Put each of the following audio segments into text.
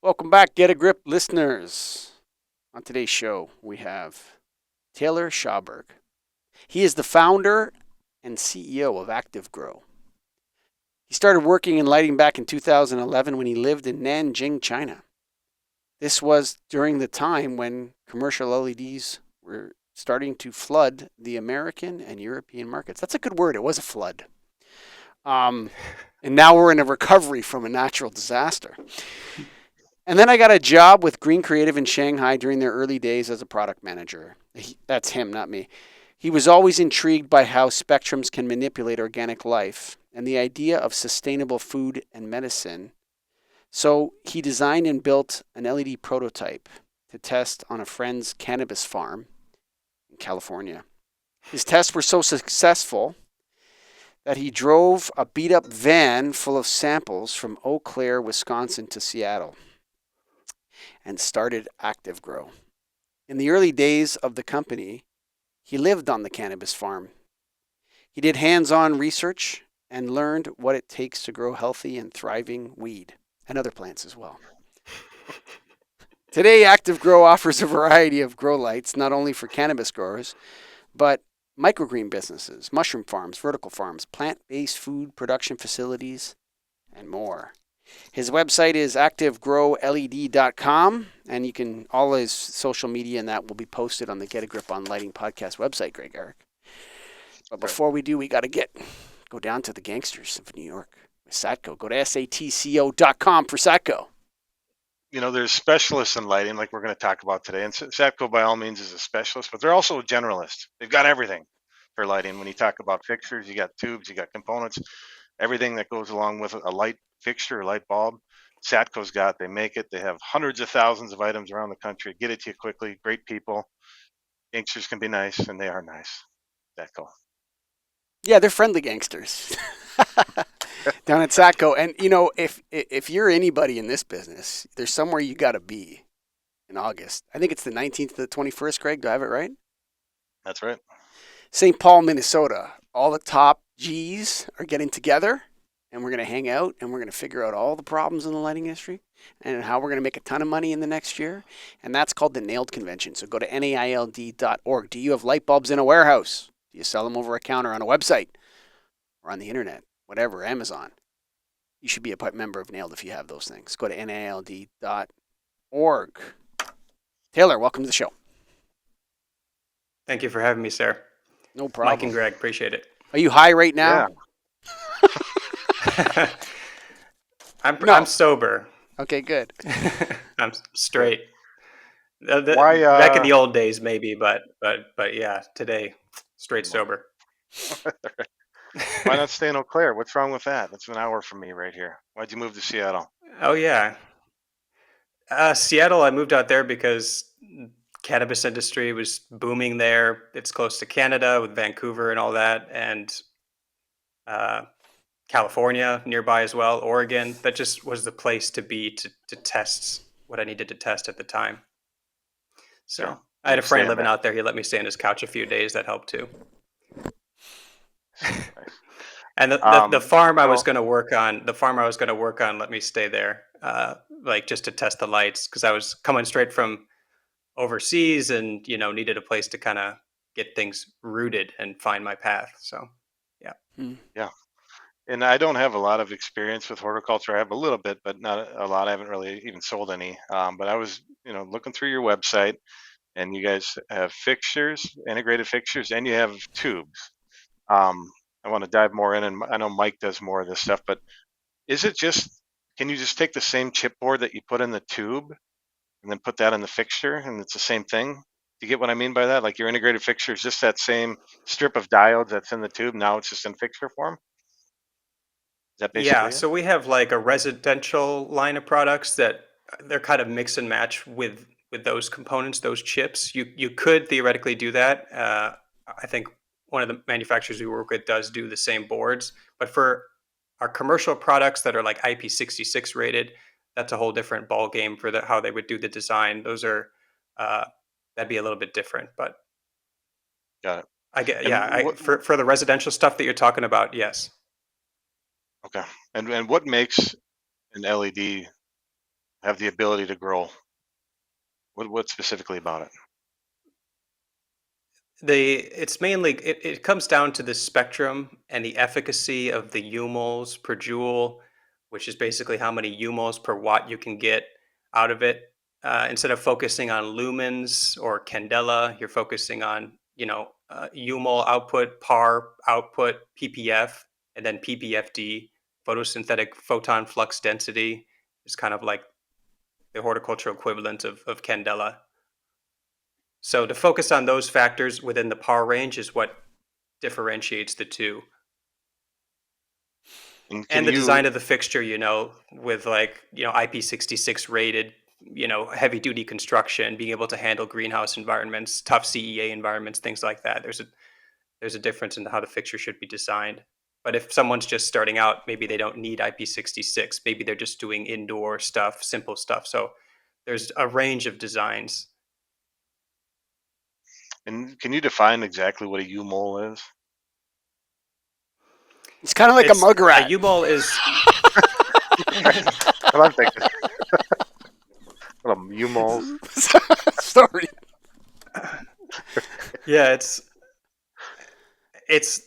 Welcome back, Get a Grip listeners. On today's show, we have Taylor Schaberg. He is the founder and CEO of Active Grow. He started working in lighting back in 2011 when he lived in Nanjing, China. This was during the time when commercial LEDs were starting to flood the American and European markets. That's a good word. It was a flood. And now we're in a recovery from a natural disaster. And then I got a job with Green Creative in Shanghai during their early days as a product manager. That's him, not me. He was always intrigued by how spectrums can manipulate organic life and the idea of sustainable food and medicine. So he designed and built an LED prototype to test on a friend's cannabis farm in California. His tests were so successful that he drove a beat up van full of samples from Eau Claire, Wisconsin to Seattle and started Active Grow. In the early days of the company, he lived on the cannabis farm. He did hands-on research and learned what it takes to grow healthy and thriving weed and other plants as well. Today, Active Grow offers a variety of grow lights, not only for cannabis growers, but microgreen businesses, mushroom farms, vertical farms, plant-based food production facilities, and more. His website is activegrowled.com, and you can all his social media and that will be posted on the Get a Grip on Lighting podcast website, Greg Eric. But before we do, we got to go down to the gangsters of New York with Satco. Go to satco.com for Satco. There's specialists in lighting like we're going to talk about today. And Satco, by all means, is a specialist, but they're also a generalist. They've got everything for lighting. When you talk about fixtures, you got tubes, you got components, everything that goes along with a light fixture or light bulb. Satco's got, they make it. They have hundreds of thousands of items around the country. Get it to you quickly. Great people. Gangsters can be nice, and they are nice. Satco. Yeah, they're friendly gangsters. Down at Satco. And if you're anybody in this business, there's somewhere you got to be in August. I think it's the 19th to the 21st, Greg. Do I have it right? That's right. St. Paul, Minnesota. All the top G's are getting together, and we're going to hang out, and we're going to figure out all the problems in the lighting industry and how we're going to make a ton of money in the next year. And that's called the NAILD Convention. So go to naild.org. Do you have light bulbs in a warehouse? Do you sell them over a counter on a website or on the internet? Whatever, Amazon. You should be a member of NAILD if you have those things. Go to naild.org. Taylor, welcome to the show. Thank you for having me, sir. No problem. Mike and Greg, appreciate it. Are you high right now? Yeah. I'm sober. Okay, good. I'm straight. Back in the old days, maybe, but yeah, today, straight sober. Why not stay in Eau Claire? What's wrong with that? That's an hour from me right here. Why'd you move to Seattle? Oh, yeah. Seattle, I moved out there because cannabis industry was booming there. It's close to Canada with Vancouver and all that. And California nearby as well, Oregon. That just was the place to be to test what I needed to test at the time. So yeah, I had a friend living out there. He let me stay on his couch a few days. That helped too. And the farm I was going to work on, let me stay there, like just to test the lights, because I was coming straight from overseas and needed a place to kind of get things rooted and find my path. So yeah. Yeah. And I don't have a lot of experience with horticulture. I have a little bit, but not a lot. I haven't really even sold any. But I was, looking through your website, and you guys have fixtures, integrated fixtures, and you have tubes. I want to dive more in, and I know Mike does more of this stuff, but can you just take the same chipboard that you put in the tube and then put that in the fixture, and it's the same thing? Do you get what I mean by that? Like your integrated fixture is just that same strip of diodes that's in the tube. Now it's just in fixture form? Is that basically Yeah, so we have like a residential line of products that they're kind of mix and match with those components, those chips. You could theoretically do that. I think one of the manufacturers we work with does do the same boards, but for our commercial products that are like IP66 rated, that's a whole different ball game for how they would do the design. Those are that'd be a little bit different, but got it. For the residential stuff that you're talking about, yes. Okay. And what makes an LED have the ability to grow? What specifically about it? It's mainly it comes down to the spectrum and the efficacy of the umoles per joule, which is basically how many umoles per watt you can get out of it. Instead of focusing on lumens or candela, you're focusing on umole output, par output, ppf, and then ppfd, photosynthetic photon flux density, is kind of like the horticultural equivalent of candela. So to focus on those factors within the par range is what differentiates the two. And can And the you design of the fixture, with IP66 rated, heavy duty construction, being able to handle greenhouse environments, tough CEA environments, things like that. There's a difference in how the fixture should be designed. But if someone's just starting out, maybe they don't need IP66. Maybe they're just doing indoor stuff, simple stuff. So there's a range of designs. and can you define exactly what a U-mole is? It's kind of like a It's mug a rat. U-mole is What I'm thinking. What a U-moles. Sorry. yeah, it's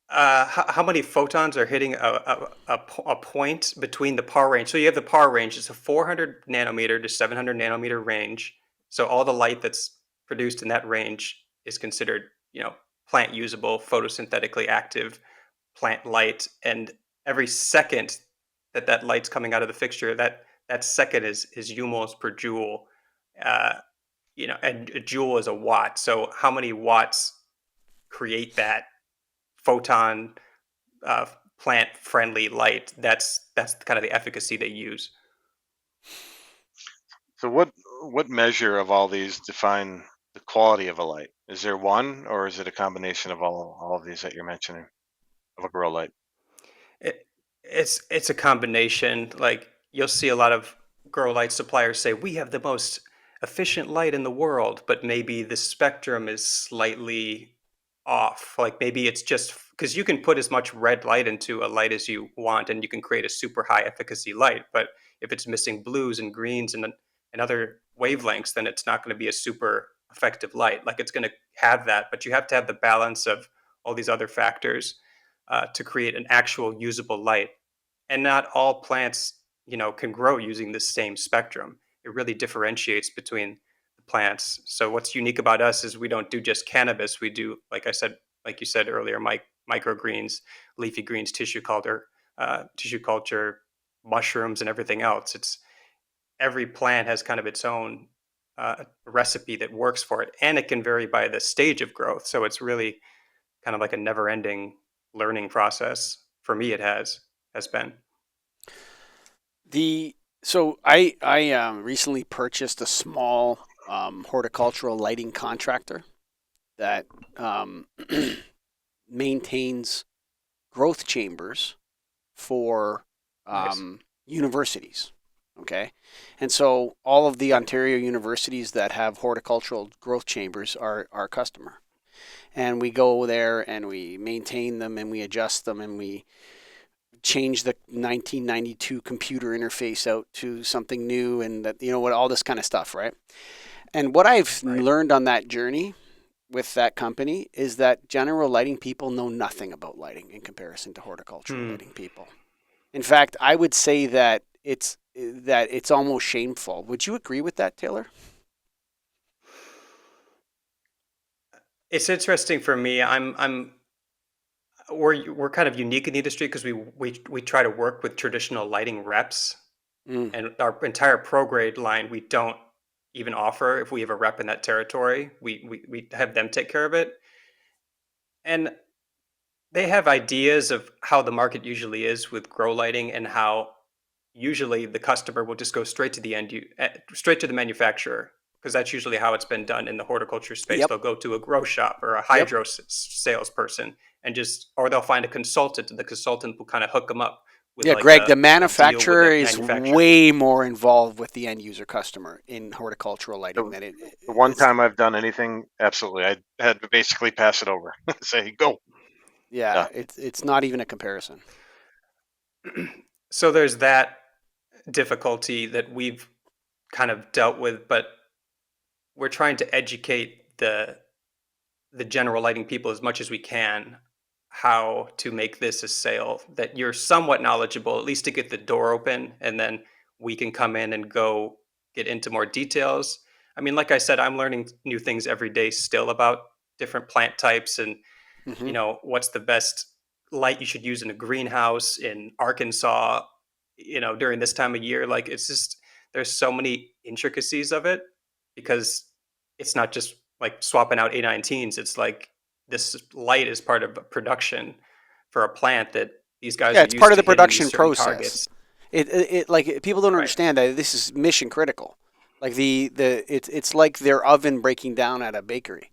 how many photons are hitting a point between the par range. So you have the par range. It's a 400 nanometer to 700 nanometer range. So all the light that's produced in that range is considered, plant usable, photosynthetically active plant light. And every second that light's coming out of the fixture, that second is umoles per joule. Uh, and a joule is a watt. So how many watts create that photon uh, plant friendly light? That's kind of the efficacy they use. So what measure of all these define the quality of a light? Is there one, or is it a combination of all of these that you're mentioning of a grow light? It, it's a combination. Like you'll see a lot of grow light suppliers say we have the most efficient light in the world, but maybe the spectrum is slightly off. Like maybe it's just because you can put as much red light into a light as you want, and you can create a super high efficacy light. But if it's missing blues and greens and other wavelengths, then it's not going to be a super effective light. Like it's going to have that, but you have to have the balance of all these other factors to create an actual usable light. And not all plants, can grow using the same spectrum. It really differentiates between the plants. So what's unique about us is we don't do just cannabis. We do, like you said earlier, microgreens, leafy greens, tissue culture, mushrooms, and everything else. It's every plant has kind of its own recipe that works for it, and it can vary by the stage of growth. So it's really kind of like a never-ending learning process. For me, it has been. So I recently purchased a small horticultural lighting contractor that maintains growth chambers for Nice. universities. Okay, and so all of the Ontario universities that have horticultural growth chambers are our customer, and we go there and we maintain them and we adjust them and we change the 1992 computer interface out to something new and that what all this kind of stuff, right? And what I've Right. learned on that journey with that company is that general lighting people know nothing about lighting in comparison to horticultural Hmm. lighting people. In fact, I would say that it's almost shameful. Would you agree with that, Taylor? It's interesting for me. We're kind of unique in the industry because we try to work with traditional lighting reps, Mm. and our entire pro grade line we don't even offer. If we have a rep in that territory, we have them take care of it, and they have ideas of how the market usually is with grow lighting, and how usually the customer will just go straight to straight to the manufacturer, because that's usually how it's been done in the horticulture space. Yep. They'll go to a grow shop or a Yep. salesperson, or they'll find a consultant, and the consultant will kind of hook them up with Yeah, like Greg, the a deal with manufacturer a is manufacturer. way more involved with the end user customer in horticultural lighting The, than it the one is. time I've done anything, absolutely, I had to basically pass it over. Say, go. Yeah, Yeah. it's not even a comparison. So there's that difficulty that we've kind of dealt with, but we're trying to educate the general lighting people as much as we can how to make this a sale that you're somewhat knowledgeable, at least to get the door open, and then we can come in and go get into more details. I mean, like I said, I'm learning new things every day still about different plant types and Hmm. what's the best light you should use in a greenhouse in Arkansas, during this time of year. Like, it's just, there's so many intricacies of it, because it's not just like swapping out A19s. It's like this light is part of a production for a plant that these guys Yeah, are it's part used of to the hitting these production certain process. targets. It like people don't Right. understand that this is mission critical. Like it's like their oven breaking down at a bakery.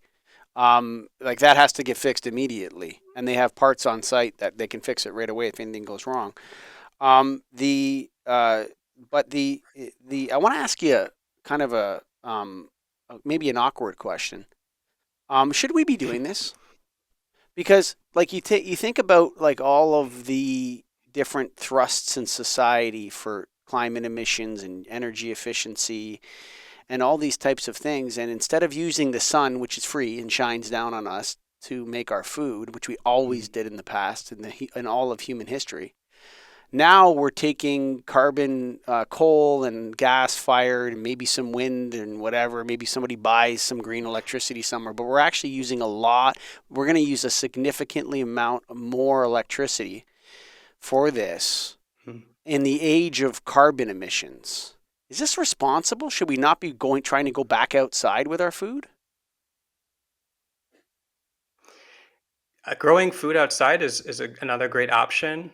Like that has to get fixed immediately, and they have parts on site that they can fix it right away if anything goes wrong. The but the I want to ask you kind of maybe an awkward question. Should we be doing this? Because like you think about like all of the different thrusts in society for climate emissions and energy efficiency and all these types of things, and instead of using the sun, which is free and shines down on us to make our food, which we always Mhm. did in the past in all of human history, now we're taking carbon, coal and gas fired, and maybe some wind and whatever. Maybe somebody buys some green electricity somewhere, but we're actually using a lot. We're going to use a significantly amount more electricity for this Mhm. in the age of carbon emissions. Is this responsible? Should we not be trying to go back outside with our food? Growing food outside is another great option.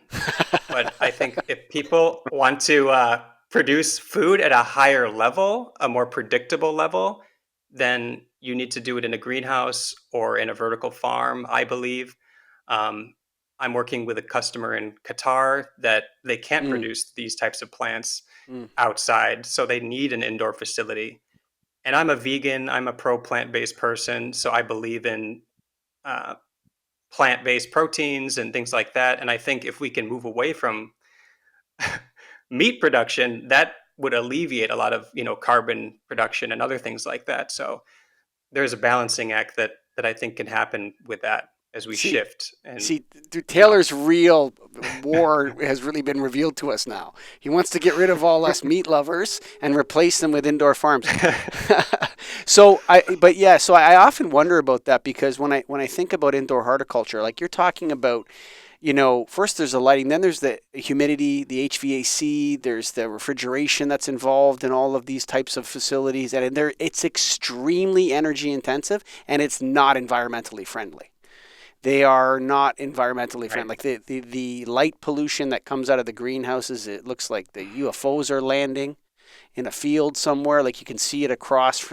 But I think if people want to produce food at a higher level, a more predictable level, then you need to do it in a greenhouse or in a vertical farm, I believe. Um, I'm working with a customer in Qatar that they can't Mm, produce these types of plants mm, outside, so they need an indoor facility. And I'm a vegan, I'm a pro plant based person, so I believe in uh, plant based proteins and things like that. And I think if we can move away from meat production, that would alleviate a lot of carbon production and other things like that. So there's a balancing act that I think can happen with that as we see, shift. And See, you know, Taylor's real war has really been revealed to us now. He wants to get rid of all us meat lovers and replace them with indoor farms. But yeah, so I often wonder about that because when I think about indoor horticulture, like you're talking about, first there's the lighting, then there's the humidity, the HVAC, there's the refrigeration that's involved in all of these types of facilities, and it's extremely energy intensive and it's not environmentally friendly. They are not environmentally right. friendly. Like the light pollution that comes out of the greenhouses, it looks like the UFOs are landing in a field somewhere. Like you can see it across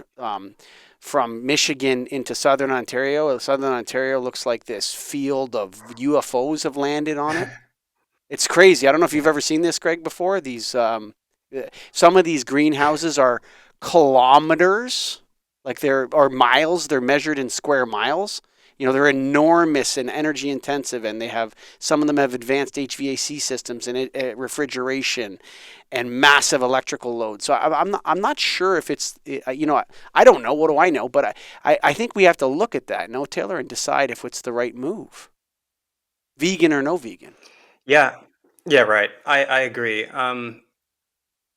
from Michigan into southern Ontario. Southern Ontario looks like this field of UFOs have landed on it. It's crazy. I don't know if you've Yeah. ever seen this, Greg, before. Some of these greenhouses are kilometers, like or miles. They're measured in square miles. They're enormous and energy intensive, and some of them have advanced HVAC systems and refrigeration and massive electrical load. So I'm not sure if it's I don't know. What do I know? But I think we have to look at that, no, Taylor, and decide if it's the right move, vegan or no vegan. Yeah. Yeah, right. I agree.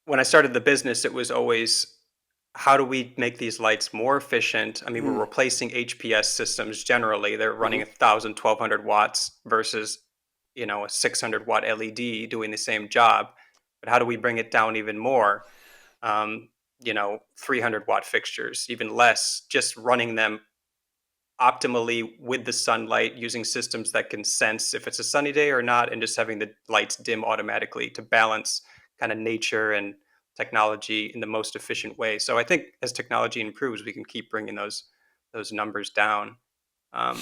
When I started the business, it was always, how do we make these lights more efficient? I mean, we're Mm, replacing HPS systems generally. They're mm-hmm. running 1,000, 1,200 watts versus, a 600-watt LED doing the same job. But how do we bring it down even more? 300-watt fixtures, even less, just running them optimally with the sunlight, using systems that can sense if it's a sunny day or not, and just having the lights dim automatically to balance kind of nature and technology in the most efficient way. So I think as technology improves, we can keep bringing those numbers down. Um,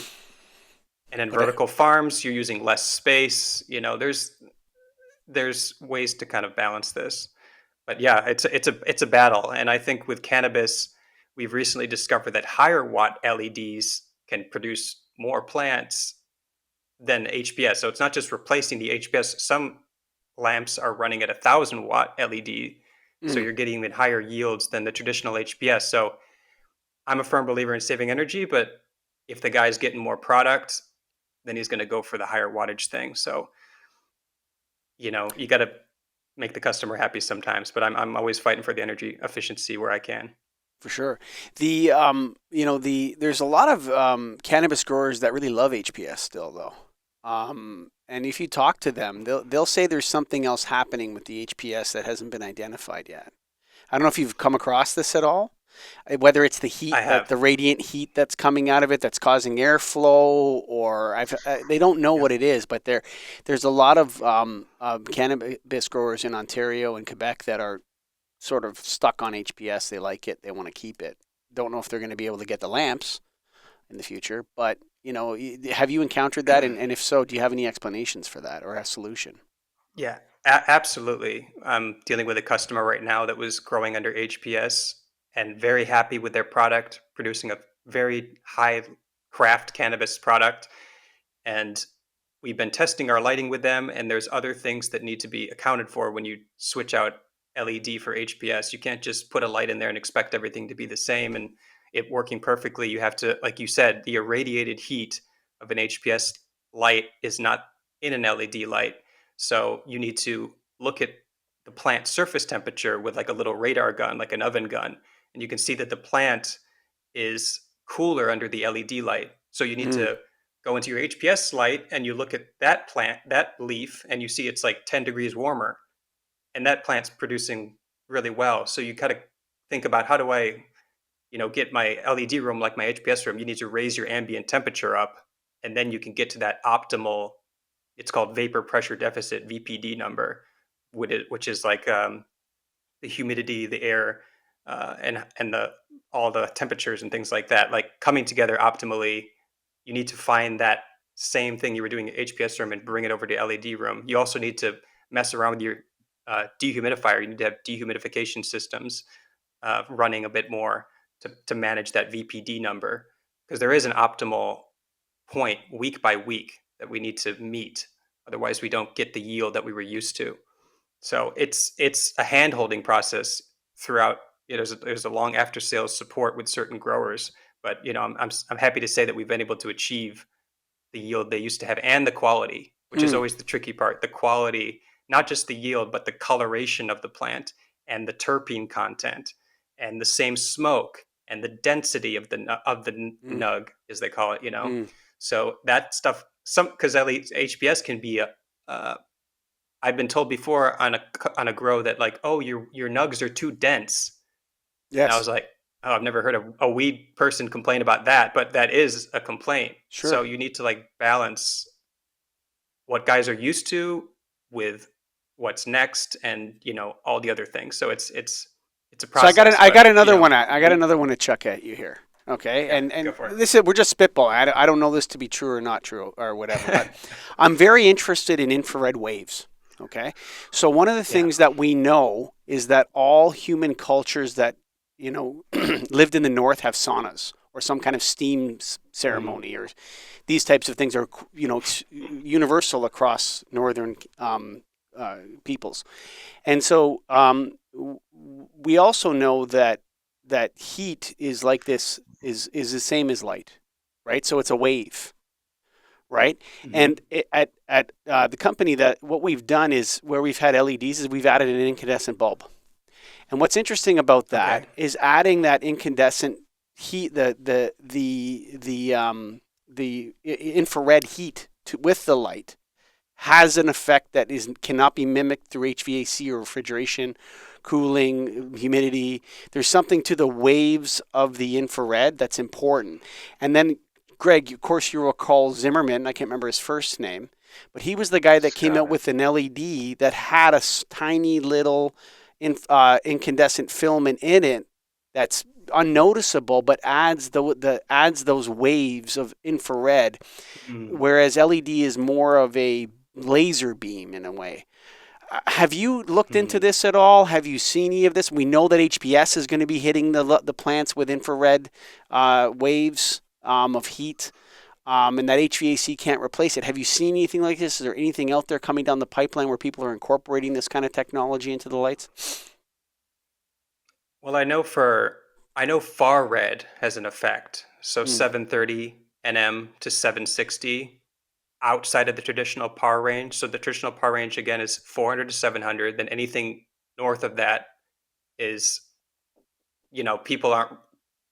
and in But vertical farms, you're using less space. There's ways to kind of balance this. But yeah, it's a battle, and I think with cannabis, we've recently discovered that higher watt LEDs can produce more plants than HPS. So it's not just replacing the HPS. Some lamps are running at 1,000-watt LED So you're getting even higher yields than the traditional HPS. So I'm a firm believer in saving energy, but if the guy's getting more product, then he's going to go for the higher wattage thing. So, you got to make the customer happy sometimes, but I'm always fighting for the energy efficiency where I can. For sure. There's a lot of cannabis growers that really love HPS still, though. And if you talk to them, they'll say there's something else happening with the HPS that hasn't been identified yet. I don't know if you've come across this at all. Whether it's the heat, I have. the radiant heat that's coming out of it that's causing airflow, or they don't know Yeah. what it is, but there's a lot of cannabis growers in Ontario and Quebec that are sort of stuck on HPS. They like it. They want to keep it. Don't know if they're going to be able to get the lamps in the future, but have you encountered that? And if so, do you have any explanations for that or a solution? Yeah, absolutely. I'm dealing with a customer right now that was growing under HPS and very happy with their product, producing a very high craft cannabis product. And we've been testing our lighting with them, and there's other things that need to be accounted for when you switch out LED for HPS. You can't just put a light in there and expect everything to be the same and it working perfectly. You have to, like you said, the irradiated heat of an HPS light is not in an LED light. So you need to look at the plant surface temperature with like a little radar gun, like an oven gun, and you can see that the plant is cooler under the LED light. So you need Mm, to go into your HPS light and you look at that plant, that leaf, and you see it's like 10 degrees warmer. And that plant's producing really well. So you kind of think about how do I, get my LED room like my HPS room? You need to raise your ambient temperature up, and then you can get to that optimal. It's called vapor pressure deficit (VPD) number, which is like the humidity, the air, and the all the temperatures and things like that, like coming together optimally. You need to find that same thing you were doing at HPS room and bring it over to LED room. You also need to mess around with your dehumidifier. You need to have dehumidification systems running a bit more to manage that VPD number, because there is an optimal point week by week that we need to meet. Otherwise, we don't get the yield that we were used to. So it's a hand holding process throughout. There's a long after sales support with certain growers, but I'm happy to say that we've been able to achieve the yield they used to have and the quality, which is mm, always the tricky part. The quality, not just the yield, but the coloration of the plant and the terpene content and the same smoke and the density of the mm, nug, as they call it. mm. So that stuff, because HPS can be a I've been told before on a grow that like, oh, your nugs are too dense, and I Yes, was like, oh, I've never heard a weed person complain about that, but that is a complaint. So sure. you need to like balance what guys are used to with what's next, and all the other things. So it's a So process, I got but another one. I got we another one to chuck at you here. Okay, yeah, and go for this is we're just spitballing. I don't know this to be true or not true or whatever, but it. I'm very interested in infrared waves. Okay, so one of the Yeah. things that we know is that all human cultures that lived in the north have saunas or some kind of steam Mm, ceremony, or these types of things are universal across northern peoples. And so we also know that heat is like this is the same as light, right? So it's a wave, right? mhm. And at the company, that what we've done is where we've had LEDs is we've added an incandescent bulb. And what's interesting about Okay. that is adding that incandescent heat, the infrared heat with the light has an effect that cannot be mimicked through HVAC or refrigeration, cooling, humidity. There's something to the waves of the infrared that's important. And then, Greg, of course, you recall Zimmerman. I can't remember his first name, but he was the guy that came out Scott. with an LED that had a tiny little incandescent filament in it that's unnoticeable, but adds those waves of infrared, Mm, whereas LED is more of a laser beam in a way. Have you looked into mm. this at all? Have you seen any of this? We know that HPS is going to be hitting the plants with infrared waves of heat, and that HVAC can't replace it. Have you seen anything like this? Is there anything out there coming down the pipeline where people are incorporating this kind of technology into the lights? Well, I know far red has an effect. So Mm, 730 nm to 760 outside of the traditional par range. So the traditional par range again is 400 to 700. Then anything north of that is, people aren't,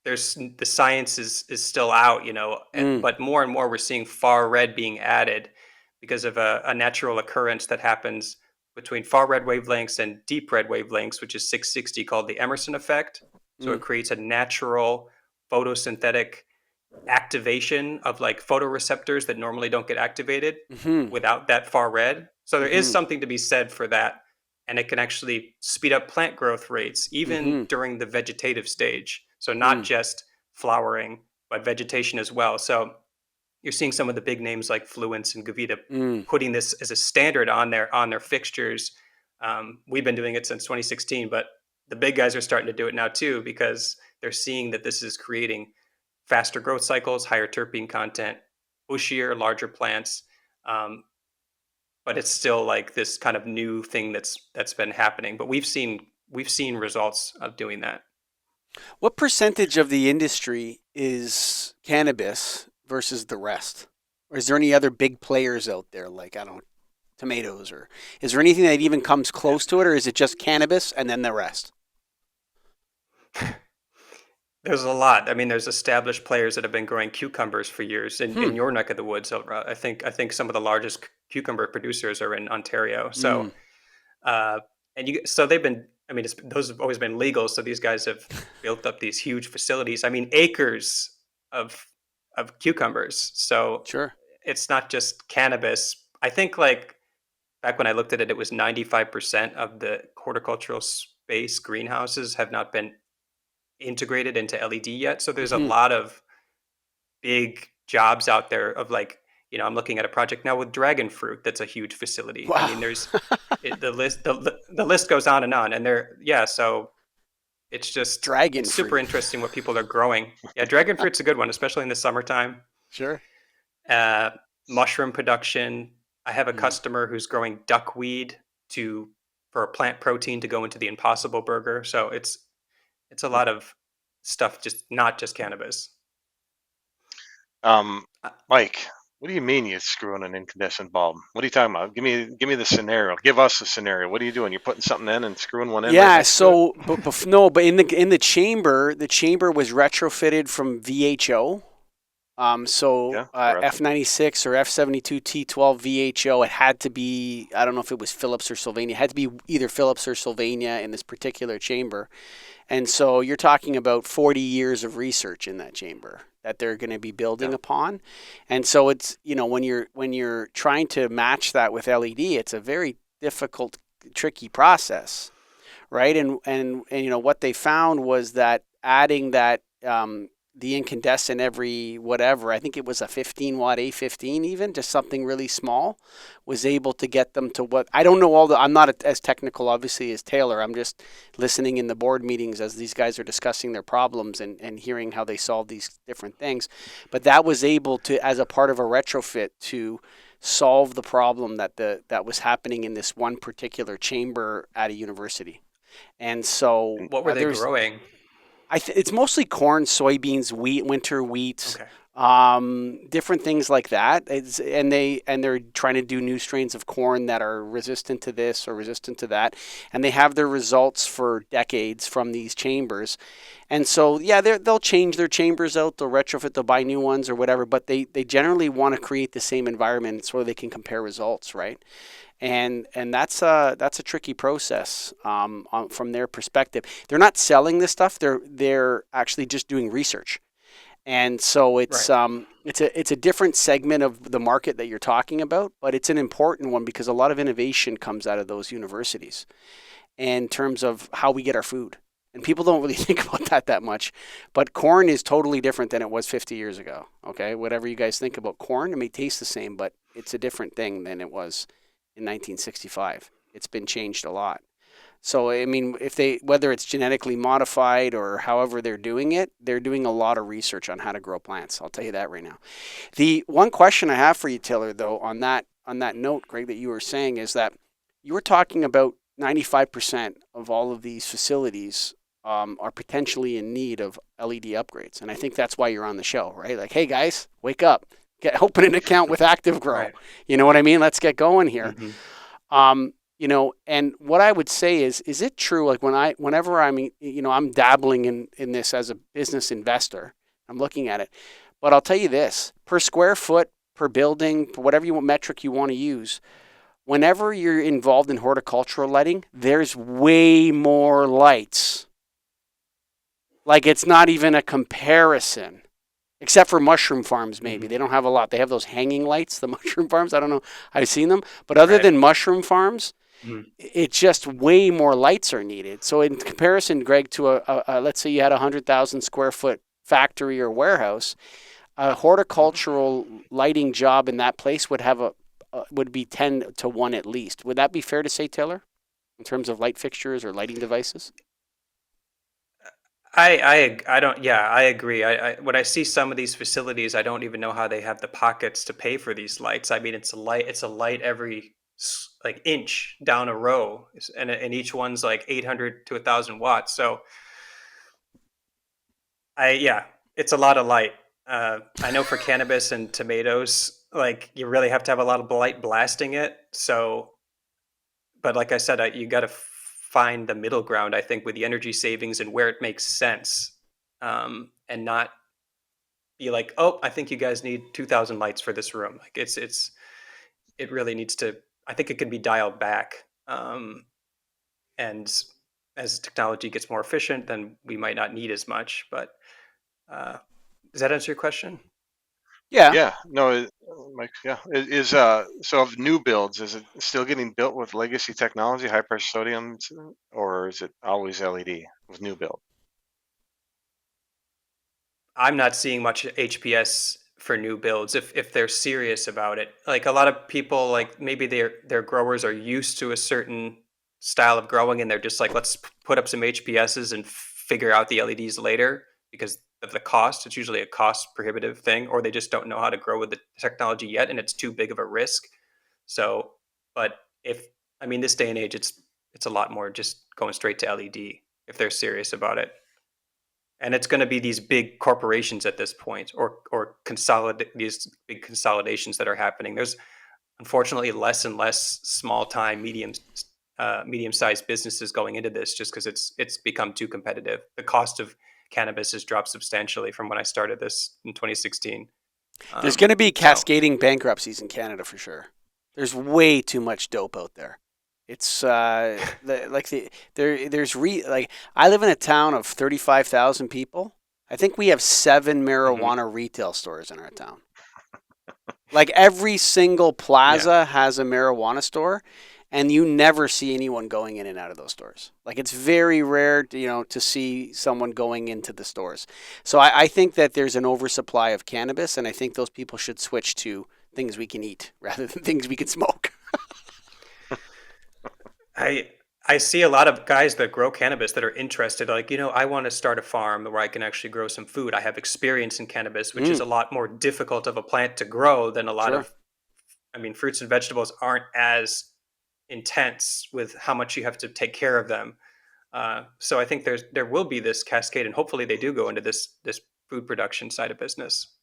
there's the science is still out, mm, but more and more we're seeing far red being added because of a natural occurrence that happens between far red wavelengths and deep red wavelengths, which is 660, called the Emerson effect. So mm, it creates a natural photosynthetic activation of like photoreceptors that normally don't get activated mm-hmm, without that far red. So there is mm-hmm, something to be said for that. And it can actually speed up plant growth rates, even mm-hmm, during the vegetative stage. So not mm, just flowering, but vegetation as well. So you're seeing some of the big names like Fluence and Gavita mm. putting this as a standard on their fixtures. We've been doing it since 2016, but the big guys are starting to do it now too because they're seeing that this is creating faster growth cycles, higher terpene content, bushier, larger plants. Um, but it's still like this kind of new thing that's been happening. But we've seen results of doing that. What percentage of the industry is cannabis versus the rest? Or is there any other big players out there, like, I don't know, tomatoes, or is there anything that even comes close to it, or is it just cannabis and then the rest? There's a lot. I mean, there's established players that have been growing cucumbers for years Hmm. in your neck of the woods. I think some of the largest cucumber producers are in Ontario. Mm. Uh, so they've been. I mean, those have always been legal. So these guys have built up these huge facilities. I mean, acres of cucumbers. So Sure. it's not just cannabis. I think like back when I looked at it, it was 95% of the horticultural space greenhouses have not been integrated into LED yet. So there's a Hmm. lot of big jobs out there of like, I'm looking at a project now with dragon fruit. That's a huge facility. I mean, Wow. the list goes on, and yeah. So Dragon it's super fruit. interesting what people are growing. Yeah, dragon fruit's a good one, especially in the summertime. Sure. Uh, Mushroom production. I have a Mm. customer who's growing duckweed to for a plant protein to go into the Impossible Burger. So it's a lot of stuff, just not just cannabis. Um, Uh, Mike, what do you mean you screw in an incandescent bulb? What are you talking about? Give me the scenario. Give us a scenario. What are you doing? You're putting something in and screwing one in right Yeah, next to it? so no, but in the chamber was retrofitted from VHO. Yeah, correct. F96 or F72 T12 VHO, it had to be, I don't know if it was Phillips or Sylvania, it had to be either Phillips or Sylvania in this particular chamber. And so you're talking about 40 years of research in that chamber that they're going to be building Yeah. upon. And so it's, when you're trying to match that with LED, it's a very difficult, tricky process, right? And what they found was that adding that the incandescent every whatever, I think it was a 15-watt A15, even just something really small, was able to get them to what I don't know all the. I'm not as technical, obviously, as Taylor. I'm just listening in the board meetings as these guys are discussing their problems and hearing how they solve these different things. But that was able to, as a part of a retrofit, to solve the problem that was happening in this one particular chamber at a university. And so And what were they there's growing? it's mostly corn, soybeans, wheat, winter wheat, Okay. different things like that. And they're trying to do new strains of corn that are resistant to this or resistant to that, and they have their results for decades from these chambers. And so yeah, they'll change their chambers out, they'll retrofit, they'll buy new ones or whatever, but they generally want to create the same environment so they can compare results, right? And that's a tricky process from their perspective. They're not selling this stuff. They're actually just doing research, and so Right. it's a different segment of the market that you're talking about, but it's an important one because a lot of innovation comes out of those universities in terms of how we get our food. And people don't really think about that much, but corn is totally different than it was 50 years ago. Okay, whatever you guys think about corn, it may taste the same, but it's a different thing than it was in 1965. It's been changed a lot. So I mean, if they whether it's genetically modified or however they're doing it, they're doing a lot of research on how to grow plants. I'll tell you that right now. The one question I have for you, Taylor, though, on that note, Greg, that you were saying is that you were talking about 95% of all of these facilities are potentially in need of LED upgrades. And I think that's why you're on the show, right? Like, hey guys, wake up, open an account with Active Grow. Right. You know what I mean? Let's get going here. Mm-hmm. And what I would say is it true? Like whenever I'm dabbling in this as a business investor, I'm looking at it, but I'll tell you this: per square foot, per building, for whatever metric you want to use, whenever you're involved in horticultural lighting, there's way more lights. Like it's not even a comparison. Except for mushroom farms, maybe. They don't have a lot. They have those hanging lights, the mushroom farms. I don't know. I've seen them. But other than mushroom farms, it's just way more lights are needed. So in comparison, Greg, to let's say you had a 100,000 square foot factory or warehouse, a horticultural lighting job in that place would be 10 to 1 at least. Would that be fair to say, Taylor, in terms of light fixtures or lighting devices? I don't. Yeah, I agree. When I see some of these facilities, I don't even know how they have the pockets to pay for these lights. I mean, it's a light. It's a light every like inch down a row, and each one's like 800 to 1,000 watts. So it's a lot of light. I know for cannabis and tomatoes, like you really have to have a lot of light blasting it. So, but like I said, you got to find the middle ground, I think, with the energy savings and where it makes sense, and not be like, oh, I think you guys need 2,000 lights for this room. Like it really needs to. I think it can be dialed back, and as technology gets more efficient, then we might not need as much. But does that answer your question? Yeah. Yeah, no, Mike. Yeah, so of new builds, is it still getting built with legacy technology, high pressure sodium, or is it always LED with new build? I'm not seeing much HPS for new builds if they're serious about it. Like a lot of people, like maybe their growers are used to a certain style of growing, and they're just like, let's put up some HPSs and figure out the LEDs later because of the cost. It's usually a cost prohibitive thing, or they just don't know how to grow with the technology yet, and it's too big of a risk. So, but I mean, this day and age, it's a lot more just going straight to LED if they're serious about it. And it's going to be these big corporations at this point, or consolidate these big consolidations that are happening. There's unfortunately less and less small time, medium sized businesses going into this, just because it's become too competitive. The cost of cannabis has dropped substantially from when I started this in 2016. There's going to be cascading bankruptcies in Canada for sure. There's way too much dope out there. It's I live in a town of 35,000 people. I think we have 7 marijuana retail stores in our town. Like every single plaza has a marijuana store, and you never see anyone going in and out of those stores. Like it's very rare, to see someone going into the stores. So I think that there's an oversupply of cannabis, and I think those people should switch to things we can eat rather than things we can smoke. I see a lot of guys that grow cannabis that are interested, like, I want to start a farm where I can actually grow some food. I have experience in cannabis, which is a lot more difficult of a plant to grow than a lot of, fruits and vegetables aren't as intense with how much you have to take care of them. So I think there will be this cascade, and hopefully they do go into this food production side of business.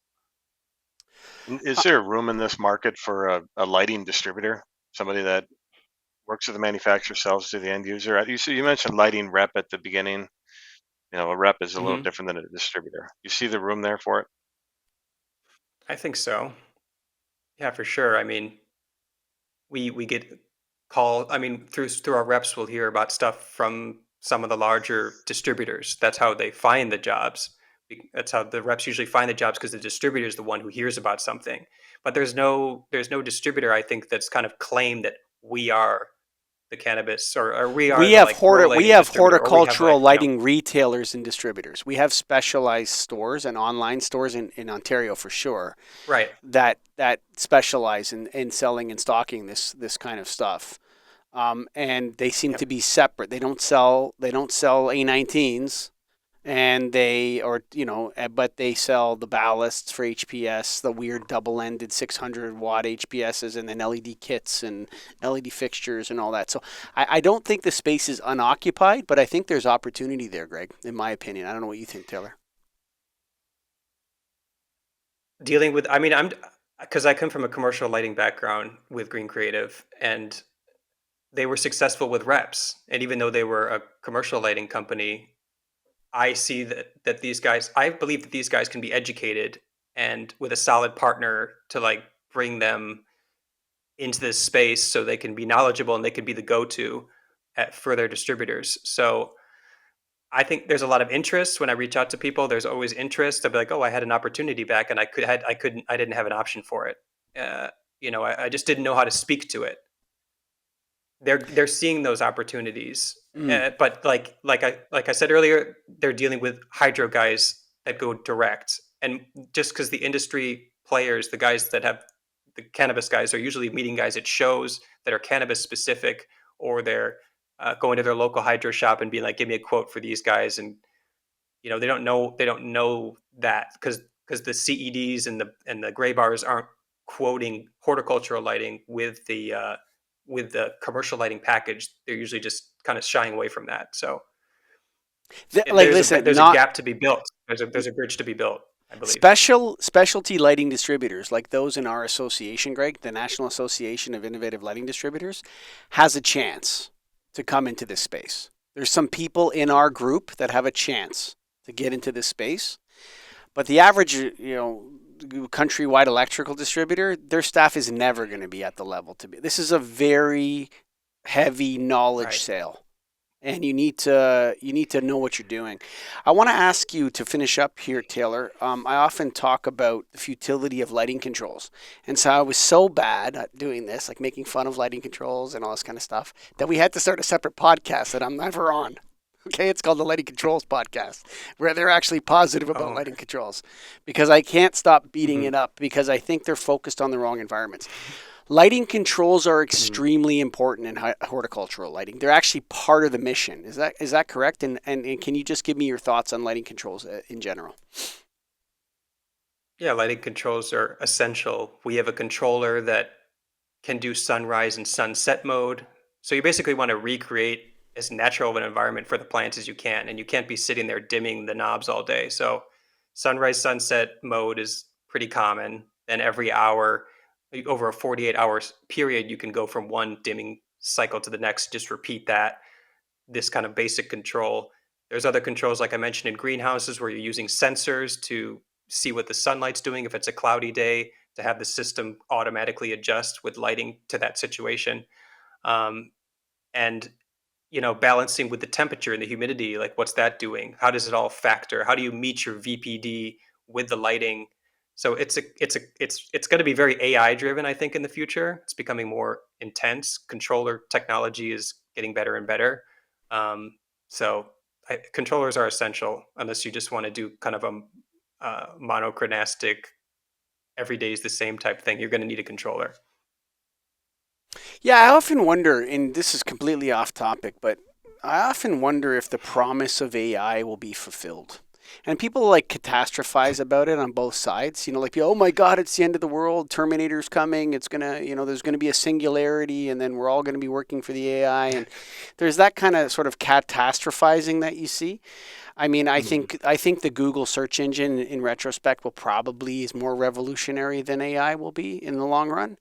Is there room in this market for a lighting distributor, somebody that works with the manufacturer, sells to the end user? You mentioned lighting rep at the beginning. A rep is a little different than a distributor. You see the room there for it? I think so. Yeah, for sure. I mean, we get call. I mean, through our reps, we'll hear about stuff from some of the larger distributors. That's how they find the jobs. That's how the reps usually find the jobs, because the distributor is the one who hears about something. But there's no distributor, I think, that's kind of claimed that we are the cannabis, or we are. We have horticultural lighting retailers and distributors. We have specialized stores and online stores in Ontario for sure. Right. That specialize in selling and stocking this kind of stuff, and they seem to be separate. They don't sell A19s, and but they sell the ballasts for HPS, the weird double-ended 600-watt HPSs, and then LED kits and LED fixtures and all that. So I don't think the space is unoccupied, but I think there's opportunity there, Greg, in my opinion. I don't know what you think, Taylor. Dealing with, I mean, because I come from a commercial lighting background with Green Creative, and they were successful with reps. And even though they were a commercial lighting company, I see that these guys, I believe that these guys can be educated, and with a solid partner to like bring them into this space so they can be knowledgeable and they can be the go-to for their distributors. So I think there's a lot of interest when I reach out to people. There's always interest. I'll be like, oh, I had an opportunity back, and I didn't have an option for it. Uh, I just didn't know how to speak to it. They're seeing those opportunities, Mm. but like I said earlier, they're dealing with hydro guys that go direct, and just because the industry players, the guys that have the cannabis guys, are usually meeting guys at shows that are cannabis specific, or they're going to their local hydro shop and being like, "Give me a quote for these guys," and they don't know that because the CEDs and the gray bars aren't quoting horticultural lighting with the commercial lighting package. They're usually just kind of shying away from that. So Listen, there's a not gap to be built. There's a bridge to be built, I believe. specialty lighting distributors like those in our association, Greg, the National Association of Innovative Lighting Distributors, has a chance to come into this space. There's some people in our group that have a chance to get into this space, but the average, countrywide electrical distributor, their staff is never going to be at the level to be. This is a very heavy knowledge Right. sale, and you need to know what you're doing. I want to ask you to finish up here, Taylor. I often talk about the futility of lighting controls, and so I was so bad at doing this, like making fun of lighting controls and all this kind of stuff, that we had to start a separate podcast that I'm never on. Okay, it's called the Lighting Controls Podcast, where they're actually positive about Oh, lighting controls, because I can't stop beating hmm it up because I think they're focused on the wrong environments. Lighting controls are hmm extremely important in horticultural lighting. They're actually part of the mission. Is that correct? And can you just give me your thoughts on lighting controls in general? Yeah, lighting controls are essential. We have a controller that can do sunrise and sunset mode. So you basically want to recreate as natural of an environment for the plants as you can, and you can't be sitting there dimming the knobs all day. So sunrise sunset mode is pretty common. Then every hour, over a 48 hours period, you can go from one dimming cycle to the next. Just repeat that. This kind of basic control. There's other controls, like I mentioned, in greenhouses where you're using sensors to see what the sunlight's doing. If it's a cloudy day, to have the system automatically adjust with lighting to that situation. Um, and balancing with the temperature and the humidity, like what's that doing? How does it all factor? How do you meet your VPD with the lighting? So it's going to be very AI driven, I think, in the future. It's becoming more intense. Controller technology is getting better and better. Um, controllers are essential unless you just want to do kind of a monochronistic, every day is the same type thing. You're going to need a controller. Yeah, I often wonder, and this is completely off topic, but I often wonder if the promise of AI will be fulfilled. And people like catastrophize about it on both sides. Like, oh my God, it's the end of the world. Terminator's coming. It's gonna, there's gonna be a singularity, and then we're all gonna be working for the AI. And there's that kind of sort of catastrophizing that you see. I mean, I Mhm. think I think the Google search engine, in retrospect, will probably is more revolutionary than AI will be in the long run.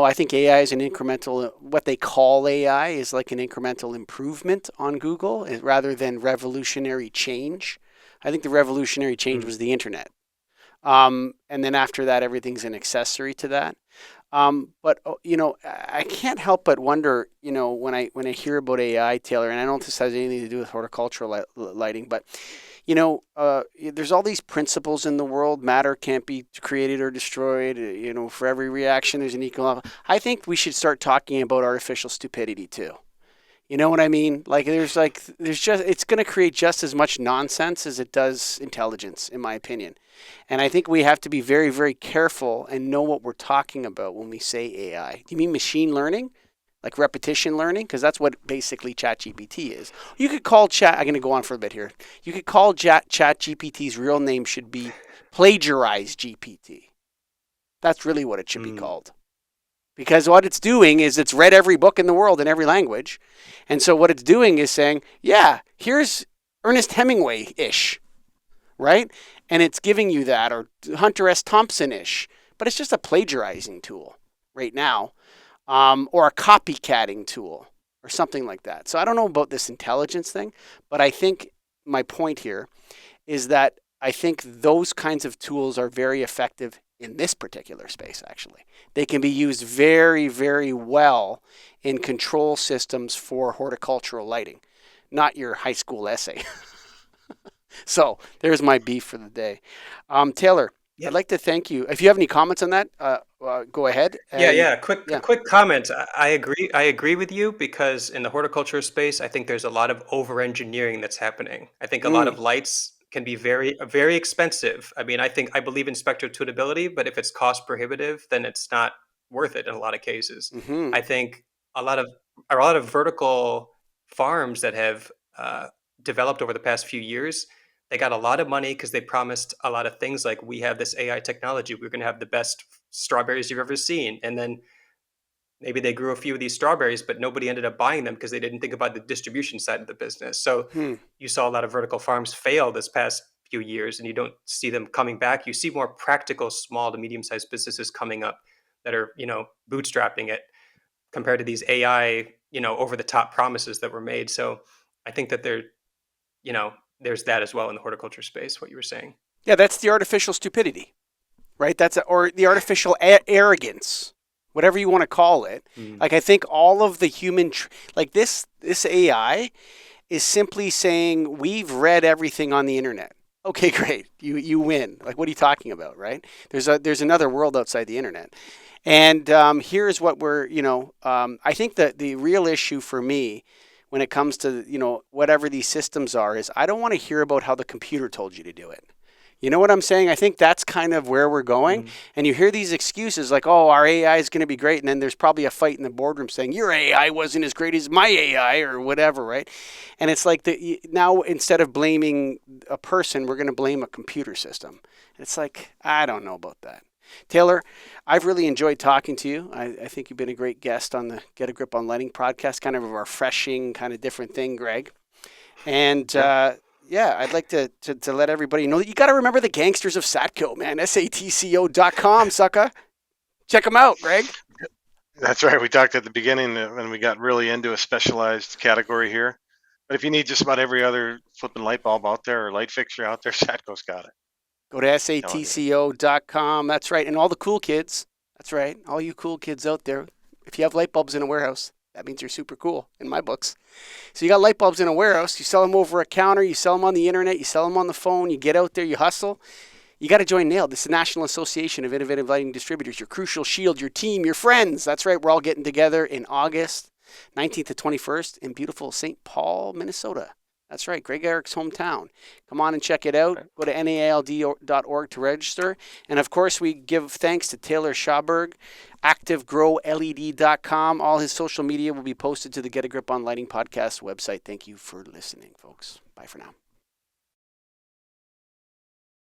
I think AI is an incremental, what they call AI is like an incremental improvement on Google rather than revolutionary change. I think the revolutionary change Mm. was the internet. And then after that, everything's an accessory to that. But I can't help but wonder, when I hear about AI, Taylor, and I don't know if this has anything to do with horticultural lighting, but there's all these principles in the world. Matter can't be created or destroyed. For every reaction, there's an equal. I think we should start talking about artificial stupidity too. You know what I mean? There's just it's going to create just as much nonsense as it does intelligence, in my opinion. And I think we have to be very, very careful and know what we're talking about when we say AI. Do you mean machine learning? like repetition learning, because that's what basically ChatGPT is. You could call I'm going to go on for a bit here. You could call ChatGPT's real name should be plagiarize GPT. That's really what it should be called. Because what it's doing is it's read every book in the world in every language. And so what it's doing is saying, yeah, here's Ernest Hemingway-ish, right? And it's giving you that, or Hunter S. Thompson-ish. But it's just a plagiarizing tool right now, or a copycatting tool, or something like that. So I don't know about this intelligence thing, but I think my point here is that I think those kinds of tools are very effective in this particular space, actually. They can be used very, very well in control systems for horticultural lighting, not your high school essay. So there's my beef for the day. Taylor, I'd like to thank you. If you have any comments on that, go ahead. Quick comment. I agree. I agree with you, because in the horticulture space, I think there's a lot of over engineering that's happening. I think a lot of lights can be very, very expensive. I mean, I believe in spectral tunability, but if it's cost prohibitive, then it's not worth it in a lot of cases. Mm-hmm. I think a lot of vertical farms that have developed over the past few years, they got a lot of money because they promised a lot of things, like, we have this AI technology, we're going to have the best strawberries you've ever seen. And then maybe they grew a few of these strawberries, but nobody ended up buying them because they didn't think about the distribution side of the business. So you saw a lot of vertical farms fail this past few years, and you don't see them coming back. You see more practical small to medium-sized businesses coming up that are, bootstrapping it, compared to these AI, over the top promises that were made. So I think that there's that as well in the horticulture space, what you were saying. Yeah, that's the artificial stupidity, right? Or the artificial arrogance, whatever you want to call it. Like, I think all of the human, like this AI is simply saying, we've read everything on the internet. Okay, great. You win. Like, what are you talking about, right? There's another world outside the internet. And here's what I think that the real issue for me when it comes to, whatever these systems are, is I don't want to hear about how the computer told you to do it. You know what I'm saying? I think that's kind of where we're going. And you hear these excuses like, oh, our AI is going to be great. And then there's probably a fight in the boardroom saying, your AI wasn't as great as my AI or whatever, right? And it's like now instead of blaming a person, we're going to blame a computer system. It's like, I don't know about that. Taylor, I've really enjoyed talking to you. I think you've been a great guest on the Get a Grip on Lighting podcast, kind of a refreshing, kind of different thing, Greg. And I'd like to let everybody know that you got to remember the gangsters of Satco, man. SATCO.com, sucker. Check them out, Greg. That's right. We talked at the beginning when we got really into a specialized category here. But if you need just about every other flipping light bulb out there or light fixture out there, Satco's got it. Go to SATCO.com. That's right. And all the cool kids. That's right. All you cool kids out there. If you have light bulbs in a warehouse, that means you're super cool in my books. So you got light bulbs in a warehouse. You sell them over a counter. You sell them on the internet. You sell them on the phone. You get out there. You hustle. You got to join NAILD. It's the National Association of Innovative Lighting Distributors. Your crucial shield, your team, your friends. That's right. We're all getting together in August 19th to 21st in beautiful St. Paul, Minnesota. That's right, Greg Eric's hometown. Come on and check it out. Go to NAILD.org to register. And of course, we give thanks to Taylor Schaberg, ActiveGrowLED.com. All his social media will be posted to the Get a Grip on Lighting podcast website. Thank you for listening, folks. Bye for now.